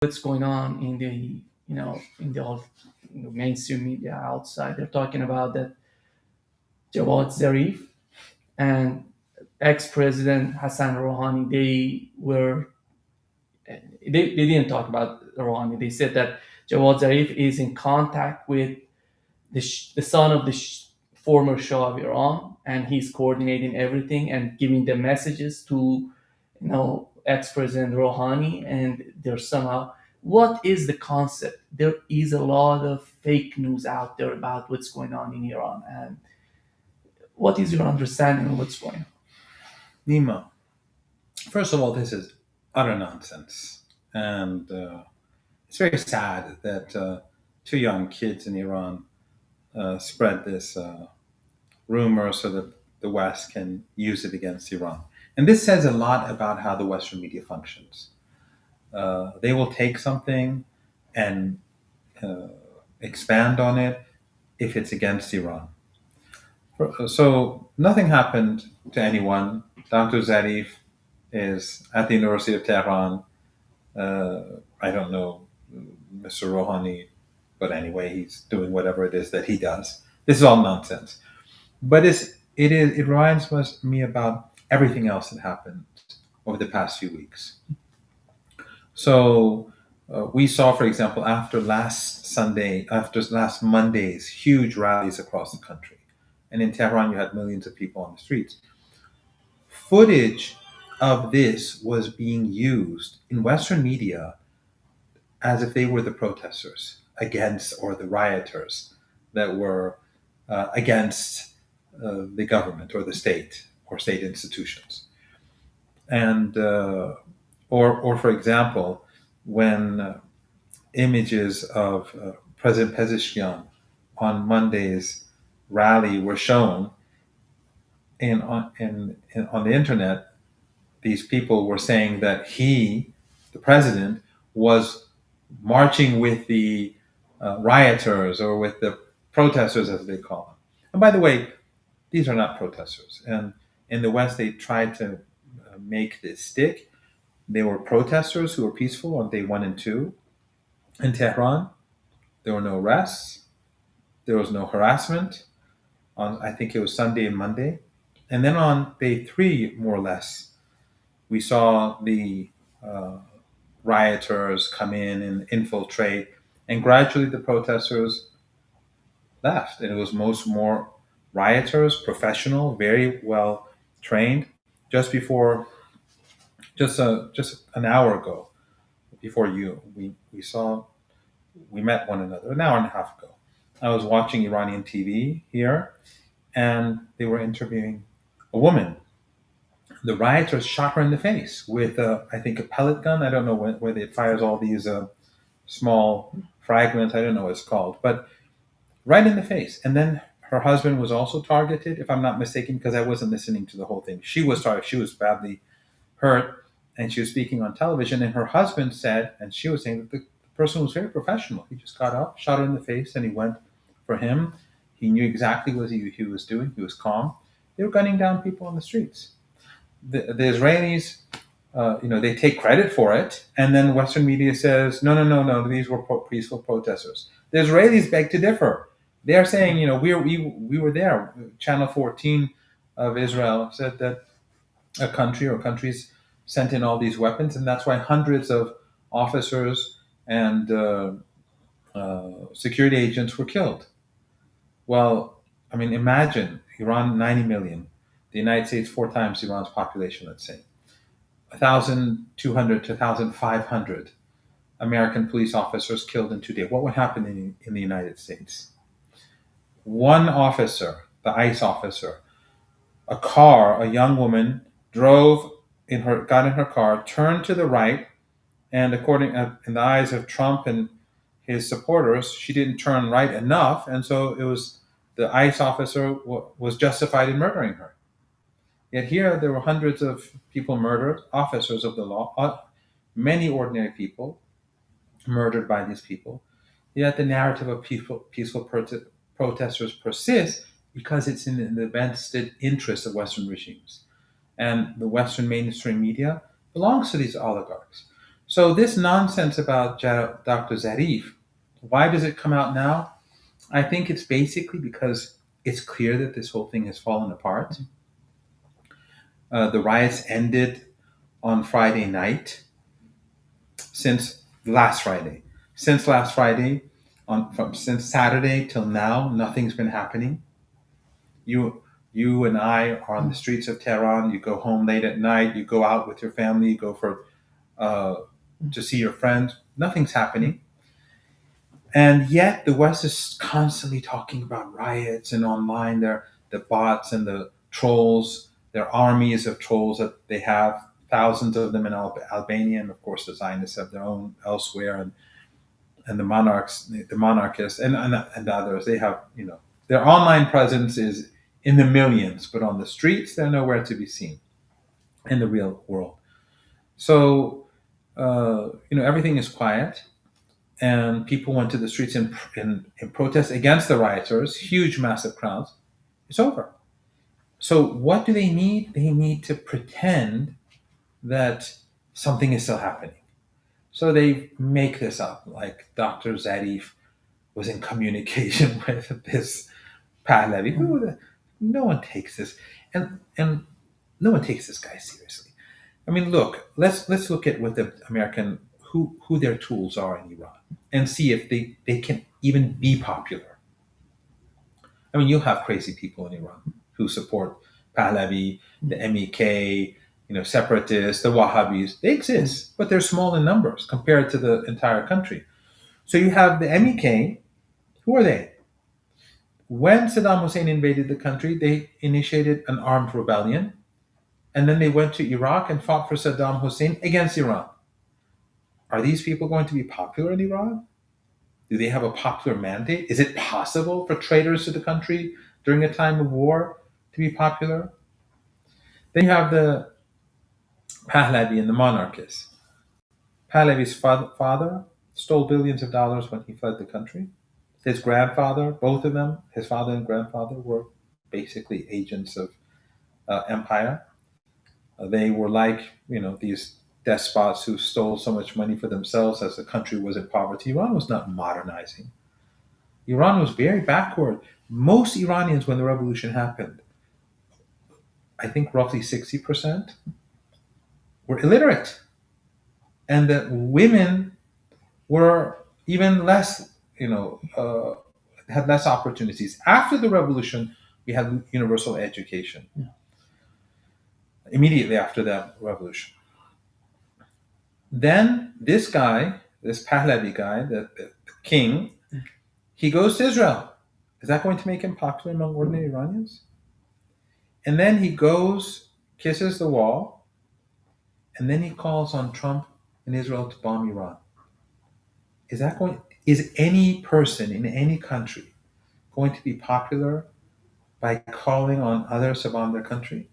what's going on in the in the old mainstream media outside. They're talking about that Jawad Zarif and ex-president Hassan Rouhani, they didn't talk about Rouhani. They said that Jawad Zarif is in contact with the son of the former Shah of Iran, and he's coordinating everything and giving the messages to ex-president Rouhani, and they're somehow. What is the concept? There is a lot of fake news out there about what's going on in Iran, and what is your understanding of what's going on? Nima, first of all, this is utter nonsense. And it's very sad that two young kids in Iran spread this rumor so that the West can use it against Iran. And this says a lot about how the Western media functions. They will take something and uh, expand on it if it's against Iran. So nothing happened to anyone. Dr. Zarif is at the University of Tehran. Uh, I don't know Mr. Rouhani, but anyway, he's doing whatever it is that he does. This is all nonsense. But it reminds me about everything else that happened over the past few weeks. So we saw, for example, after last Monday's huge rallies across the country, and in Tehran, you had millions of people on the streets. Footage of this was being used in Western media as if they were the protesters against or the rioters that were against the government or the state or state institutions. And or for example, when images of President Pezeshkian on Monday's rally were shown on the internet, these people were saying that he, the president, was marching with the rioters or with the protesters, as they call them. And by the way, these are not protesters. And in the West, they tried to make this stick. They were protesters who were peaceful on day 1 and 2. In Tehran, there were no arrests. There was no harassment on, I think it was Sunday and Monday. And then on day 3, more or less, we saw the uh, rioters come in and infiltrate, and gradually the protesters left. And it was most more rioters, professional, very well trained. Just before, just an hour ago, before we met one another an hour and a half ago. I was watching Iranian TV here, and they were interviewing a woman. The rioters shot her in the face with, I think, a pellet gun. I don't know where it fires all these small fragments. I don't know what it's called, but right in the face. And then her husband was also targeted, if I'm not mistaken, because I wasn't listening to the whole thing. She was targeted. She was badly hurt, and she was speaking on television. And her husband said, and she was saying that the person was very professional. He just got up, shot her in the face, and he went for him. He knew exactly what he was doing. He was calm. They were gunning down people on the streets. The Israelis, they take credit for it, and then Western media says, no, no, no, no, these were peaceful protesters. The Israelis beg to differ. They are saying, we were there. Channel 14 of Israel said that a country or countries sent in all these weapons, and that's why hundreds of officers and security agents were killed. Well, I mean, imagine Iran, 90 million, the United States, 4 times Iran's population, let's say, 1,200 to 1,500 American police officers killed in 2 days. What would happen in the United States? One officer, the ICE officer, a young woman got in her car, turned to the right, and according in the eyes of Trump and his supporters, she didn't turn right enough, and so it was the ICE officer was justified in murdering her. Yet here there were hundreds of people murdered, officers of the law, many ordinary people murdered by these people. Yet the narrative of peaceful protesters persists because it's in the vested interest of Western regimes. And the Western mainstream media belongs to these oligarchs. So this nonsense about Dr. Zarif, why does it come out now? I think it's basically because it's clear that this whole thing has fallen apart. The riots ended on Friday night. Since last Friday, since last Friday, since Saturday till now, nothing's been happening. You you and I are on the streets of Tehran. You go home late at night. You go out with your family. You go for uh, to see your friends. Nothing's happening. And yet the West is constantly talking about riots and online. The bots and the trolls. There are armies of trolls that they have, thousands of them in Albania, and of course the Zionists have their own elsewhere, and the monarchs, the monarchists, and others. They have, their online presence is in the millions, but on the streets they're nowhere to be seen in the real world. So everything is quiet, and people went to the streets in protest against the rioters, huge, massive crowds. It's over. So what do they need? They need to pretend that something is still happening. So they make this up, like Dr. Zarif was in communication with this Pahlavi. No one takes this, and no one takes this guy seriously. I mean, look, let's look at what the American who their tools are in Iran, and see if they can even be popular. I mean, you'll have crazy people in Iran who support Pahlavi, the MEK, separatists, the Wahhabis. They exist, but they're small in numbers compared to the entire country. So you have the MEK. Who are they? When Saddam Hussein invaded the country, they initiated an armed rebellion, and then they went to Iraq and fought for Saddam Hussein against Iran. Are these people going to be popular in Iran? Do they have a popular mandate? Is it possible for traitors to the country during a time of war to be popular? Then you have the Pahlavi and the monarchists. Pahlavi's father stole billions of dollars when he fled the country. His grandfather, both of them, his father and grandfather, were basically agents of empire. They were like, these despots who stole so much money for themselves as the country was in poverty. Iran was not modernizing. Iran was very backward. Most Iranians, when the revolution happened, I think roughly 60%, were illiterate. And the women were even less, had less opportunities. After the revolution, we had universal education. Yeah. Immediately after that revolution. Then this guy, this Pahlavi guy, the king, he goes to Israel. Is that going to make him popular among ordinary Iranians? And then he goes, kisses the wall, and then he calls on Trump and Israel to bomb Iran. Is any person in any country going to be popular by calling on others to bomb their country?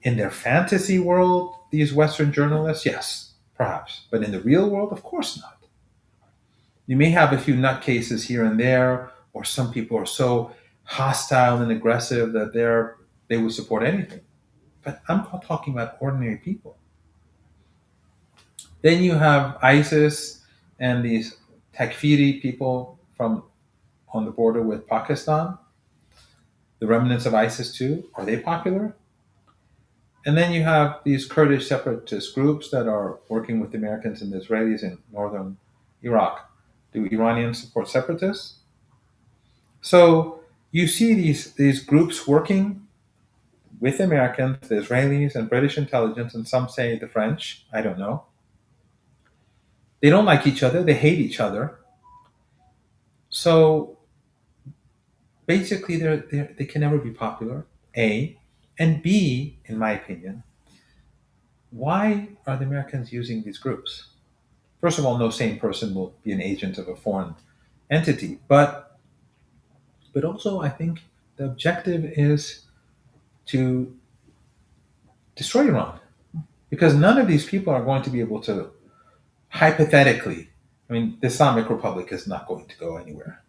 In their fantasy world, these Western journalists, yes, perhaps. But in the real world, of course not. You may have a few nutcases here and there, or some people are so hostile and aggressive that they would support anything. But I'm talking about ordinary people. Then you have ISIS and these Takfiri people from on the border with Pakistan, the remnants of ISIS too. Are they popular? And then you have these Kurdish separatist groups that are working with the Americans and the Israelis in northern Iraq. Do Iranians support separatists? So you see these groups working with Americans, the Israelis, and British intelligence, and some say the French. I don't know. They don't like each other. They hate each other. So basically, they can never be popular. A, and B, in my opinion, why are the Americans using these groups? First of all, no sane person will be an agent of a foreign entity, but also I think the objective is to destroy Iran, because none of these people are going to be able to hypothetically. I mean, the Islamic Republic is not going to go anywhere.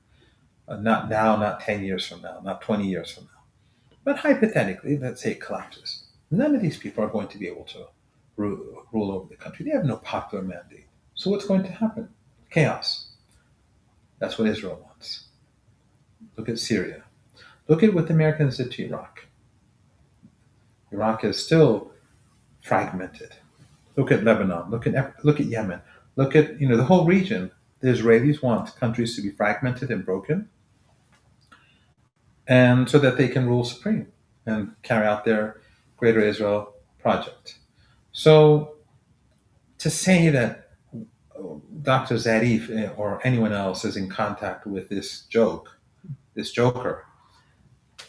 Not now, not 10 years from now, not 20 years from now. But hypothetically, let's say it collapses. None of these people are going to be able to rule over the country. They have no popular mandate. So what's going to happen? Chaos. That's what Israel wants. Look at Syria. Look at what the Americans did to Iraq. Iraq is still fragmented. Look at Lebanon. Look at Yemen. Look at the whole region. The Israelis want countries to be fragmented and broken, and so that they can rule supreme and carry out their Greater Israel project. So to say that Dr. Zarif or anyone else is in contact with this joker,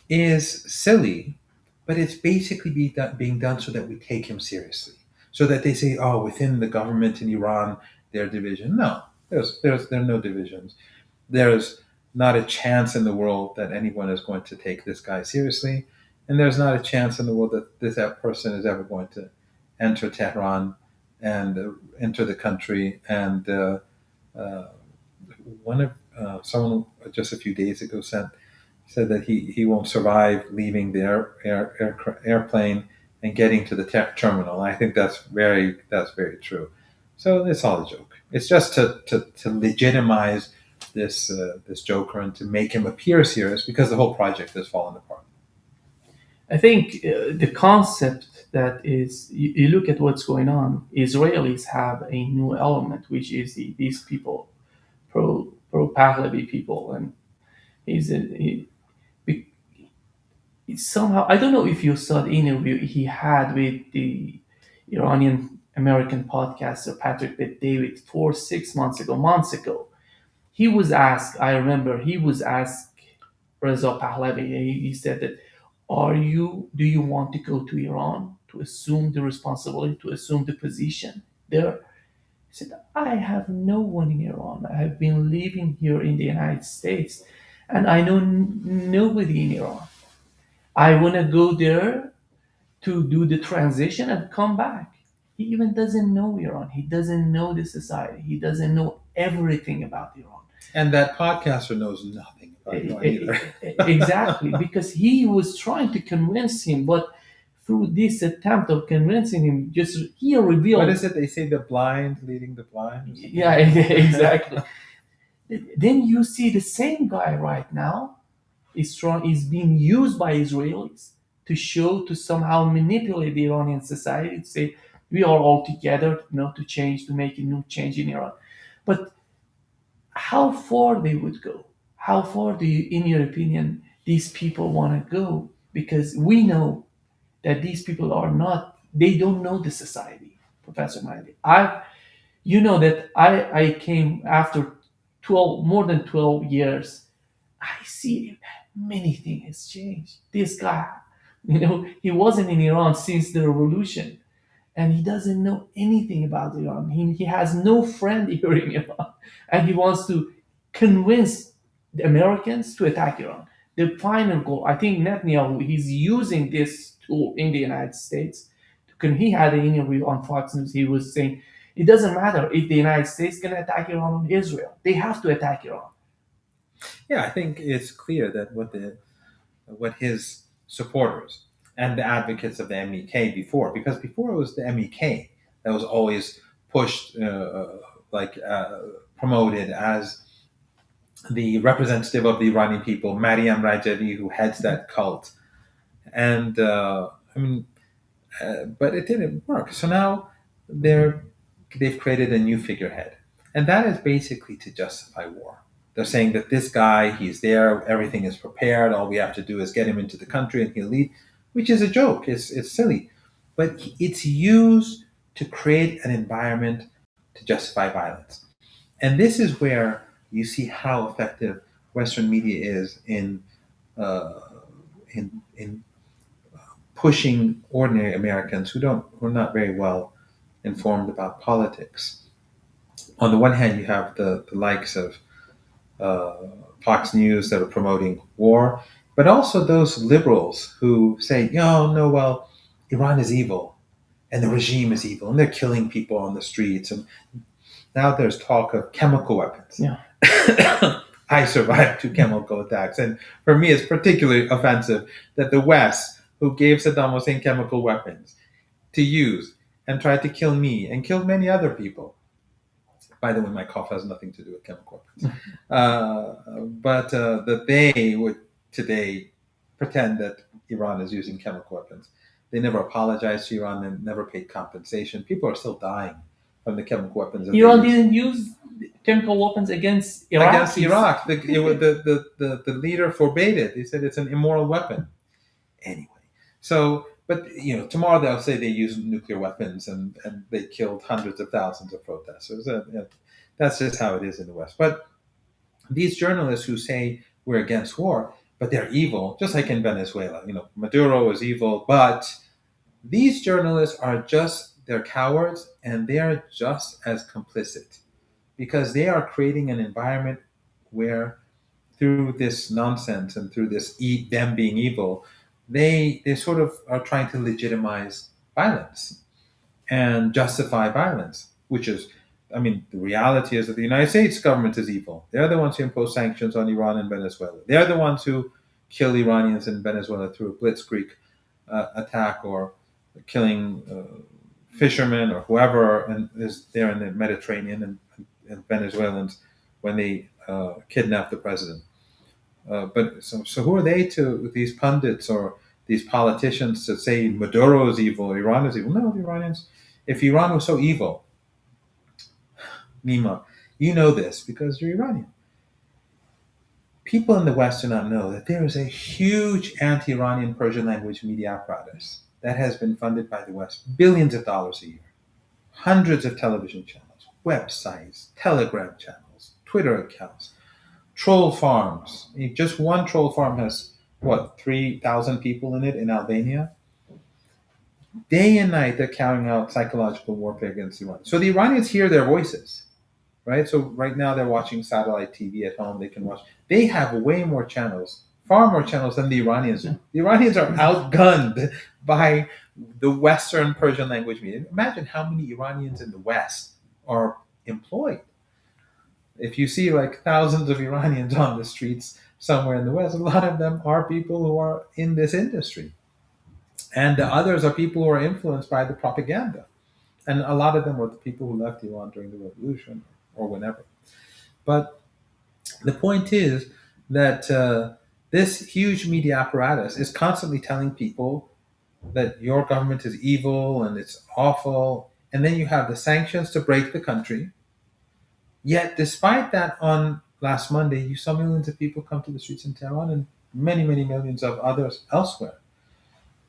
is silly, but it's basically being done so that we take him seriously. So that they say, oh, within the government in Iran, there are division. No, there are no divisions. There's not a chance in the world that anyone is going to take this guy seriously. And there's not a chance in the world that that person is ever going to enter Tehran and enter the country. And uh, one of someone just a few days ago said that he won't survive leaving the airplane and getting to the terminal. I think that's very true. So it's all a joke. It's just to legitimize this joker and to make him appear serious because the whole project has fallen apart. I think the concept that is, you look at what's going on. Israelis have a new element, which is these people, pro Pahlavi people, and he's a, be- it's somehow, I don't know if you saw the interview he had with the Iranian American podcaster Patrick Bet David 4 6 months ago, months ago. He was asked, I remember, he was asked Reza Pahlavi. He said that, do you want to go to Iran to assume the responsibility, to assume the position there? He said, I have no one in Iran. I have been living here in the United States and I know nobody in Iran. I want to go there to do the transition and come back. He even doesn't know Iran. He doesn't know the society. He doesn't know everything about Iran. And that podcaster knows nothing about Iran either. Exactly, because he was trying to convince him, but through this attempt of convincing him, just he What revealed. is it? They say the blind leading the blind or something Yeah, like that? exactly. Then you see the same guy right now is being used by Israelis to show, to somehow manipulate the Iranian society to say we are all together, to change, to make a new change in Iran. But how far they would go? How far do you, in your opinion, these people want to go? Because we know that these people are not, they don't know the society, Professor Miley. You know that I came after 12, more than 12 years. I see many things has changed. This guy, he wasn't in Iran since the revolution and he doesn't know anything about Iran. He has no friend here in Iran, and he wants to convince the Americans to attack Iran. The final goal, I think Netanyahu, he's using this tool in the United States. He had an interview on Fox News. He was saying it doesn't matter if the United States can attack Iran or Israel. They have to attack Iran. Yeah, I think it's clear that what his supporters and the advocates of the MEK before, because before it was the MEK that was always pushed, promoted as the representative of the Iranian people, Mariam Rajavi, who heads that cult. And but it didn't work. So now they've created a new figurehead, and that is basically to justify war. They're saying that this guy, he's there, everything is prepared. All we have to do is get him into the country, and he'll leave, which is a joke. It's silly, but it's used to create an environment to justify violence, and this is where you see how effective Western media is uh, in pushing ordinary Americans who are not very well informed about politics. On the one hand, you have the likes of uh, Fox News that are promoting war, but also those liberals who say, no, well, Iran is evil and the regime is evil and they're killing people on the streets. And now there's talk of chemical weapons. Yeah. I survived 2 chemical attacks. And for me, it's particularly offensive that the West, who gave Saddam Hussein chemical weapons to use, and tried to kill me and killed many other people. By the way, my cough has nothing to do with chemical weapons. But that they would today pretend that Iran is using chemical weapons. They never apologized to Iran and never paid compensation. People are still dying from the chemical weapons that they Iran use didn't use chemical weapons against against Iraqis. Iraq. The leader forbade it. He said it's an immoral weapon. Anyway, so but tomorrow they'll say they use nuclear weapons and they killed hundreds of thousands of protesters. That's just how it is in the West. But these journalists who say we're against war, but they're evil, just like in Venezuela. Maduro is evil, but these journalists are they're cowards and they are just as complicit because they are creating an environment where through this nonsense and through this them being evil, they sort of are trying to legitimize violence and justify violence, which is, I mean, the reality is that the United States government is evil. They're the ones who impose sanctions on Iran and Venezuela. They're the ones who kill Iranians in Venezuela through a blitzkrieg attack or killing fishermen or whoever and is there in the Mediterranean and Venezuelans when they kidnap the president. But who are they to these pundits or these politicians to say Maduro is evil, Iran is evil? No, the Iranians. If Iran was so evil, Nima, you know this because you're Iranian. People in the West do not know that there is a huge anti-Iranian Persian language media apparatus that has been funded by the West, billions of dollars a year, hundreds of television channels, websites, Telegram channels, Twitter accounts, troll farms. Just one troll farm has what 3,000 people in it in Albania. Day and night, they're carrying out psychological warfare against Iran. So the Iranians hear their voices, right? So right now they're watching satellite TV at home. They can watch. They have way more channels, far more channels than the Iranians do. The Iranians are outgunned by the Western Persian language media. Imagine how many Iranians in the West are employed. If you see like thousands of Iranians on the streets somewhere in the West, a lot of them are people who are in this industry. And the others are people who are influenced by the propaganda. And a lot of them were the people who left Iran during the revolution or whenever. But the point is that this huge media apparatus is constantly telling people that your government is evil and it's awful. And then you have the sanctions to break the country. Yet, despite that, on last Monday, you saw millions of people come to the streets in Tehran and many, many millions of others elsewhere.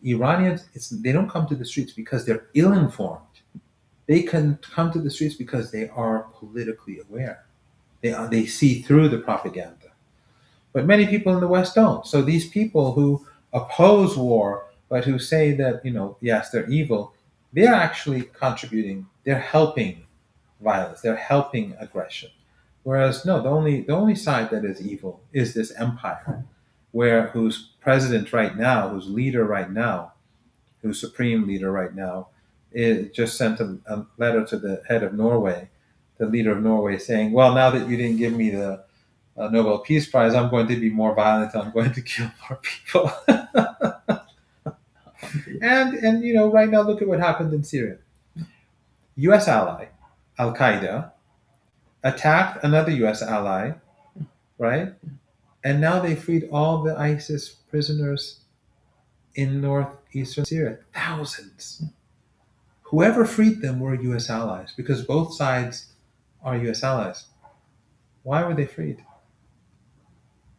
Iranians, they don't come to the streets because they're ill-informed. They can come to the streets because they are politically aware. They see through the propaganda. But many people in the West don't. So these people who oppose war, but who say that, yes, they're evil, they're actually contributing, they're helping violence, they're helping aggression. Whereas no, the only side that is evil is this empire, whose president right now, whose leader right now, whose supreme leader right now, just sent a letter to the head of Norway, the leader of Norway, saying, "Well, now that you didn't give me the Nobel Peace Prize, I'm going to be more violent. I'm going to kill more people." and right now, look at what happened in Syria. U.S. ally, Al Qaeda, attacked another U.S. ally, right? And now they freed all the ISIS prisoners in northeastern Syria, thousands. Whoever freed them were U.S. allies because both sides are U.S. allies. Why were they freed?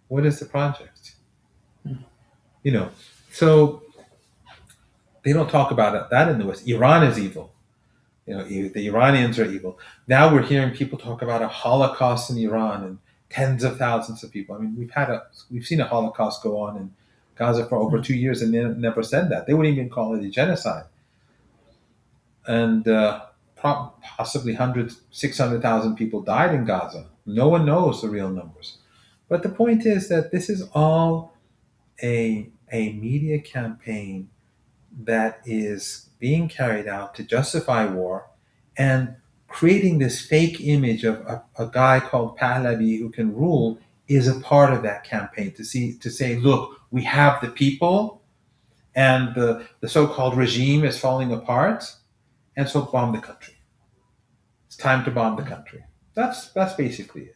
What is the project? You know, so they don't talk about that in the West. Iran is evil. The Iranians are evil. Now we're hearing people talk about a Holocaust in Iran and tens of thousands of people. I mean, we've seen a Holocaust go on in Gaza for over 2 years, and they never said that. They wouldn't even call it a genocide. And possibly 600,000 people died in Gaza. No one knows the real numbers. But the point is that this is all a media campaign that is being carried out to justify war and creating this fake image of a guy called Pahlavi who can rule is a part of that campaign to say, look, we have the people and the so-called regime is falling apart and so bomb the country. It's time to bomb the country. That's basically it.